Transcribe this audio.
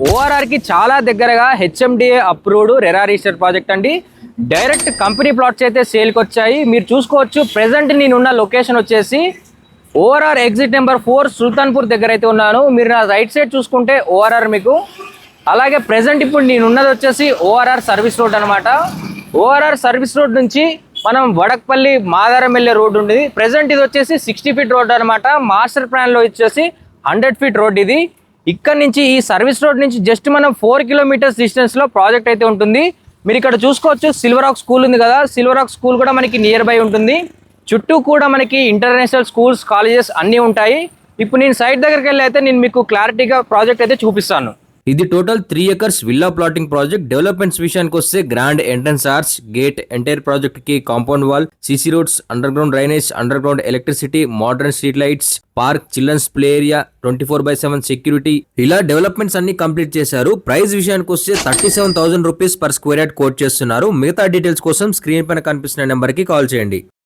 ORR కి చాలా దగ్గరగా HMDA approved RERA register project అండి. డైరెక్ట్ కంపెనీ ప్లాట్స్ అయితే సేల్కి వచ్చాయి. మీరు చూసుకోవచ్చు. ప్రెసెంట్ నేనున్న లొకేషన్ వచ్చేసి ఓఆర్ఆర్ ఎగ్జిట్ నెంబర్ 4 సుల్తాన్పూర్ దగ్గర అయితే ఉన్నాను. మీరు నా రైట్ సైడ్ చూసుకుంటే ఓఆర్ఆర్ మీకు, అలాగే ప్రెసెంట్ ఇప్పుడు నేనున్నది వచ్చేసి ఓఆర్ఆర్ సర్వీస్ రోడ్ అనమాట. ఓఆర్ఆర్ సర్వీస్ రోడ్ నుంచి మనం వడక్పల్లి మాదారం వెళ్ళే రోడ్డు ఉండేది. ప్రెసెంట్ ఇది వచ్చేసి 60 ఫీట్ రోడ్ అనమాట. మాస్టర్ ప్లాన్లో వచ్చేసి 100 ఫీట్ రోడ్ ఇది. ఇక్కడ నుంచి ఈ సర్వీస్ రోడ్ నుంచి జస్ట్ మనం 4 కిలోమీటర్స్ డిస్టెన్స్లో ప్రాజెక్ట్ అయితే ఉంటుంది. మీరు ఇక్కడ చూసుకోవచ్చు. సిల్వర్ రాక్ స్కూల్ ఉంది కదా, సిల్వర్ రాక్ స్కూల్ కూడా మనకి నియర్ బై ఉంటుంది. చుట్టూ కూడా మనకి ఇంటర్నేషనల్ స్కూల్స్, కాలేజెస్ అన్నీ ఉంటాయి. ఇప్పుడు నేను సైట్ దగ్గరికి వెళ్ళి అయితే నేను మీకు క్లారిటీగా ప్రాజెక్ట్ అయితే చూపిస్తాను. ఇది total 3 acres villa plotting project. Developments విషయానికి వస్తే grand entrance arch, gate, entire project కి compound wall, CC roads, underground drainage, underground electricity, modern street lights, park, children's play area, 24/7 security, ఇలా developments అన్ని complete చేశారు. Price విషయానికి వస్తే 37,000 rupees per square yard quote చేస్తున్నారు. మిగతా details కోసం screen పైన కనిపిస్తున్న నెంబర్ కి కాల్ చేయండి.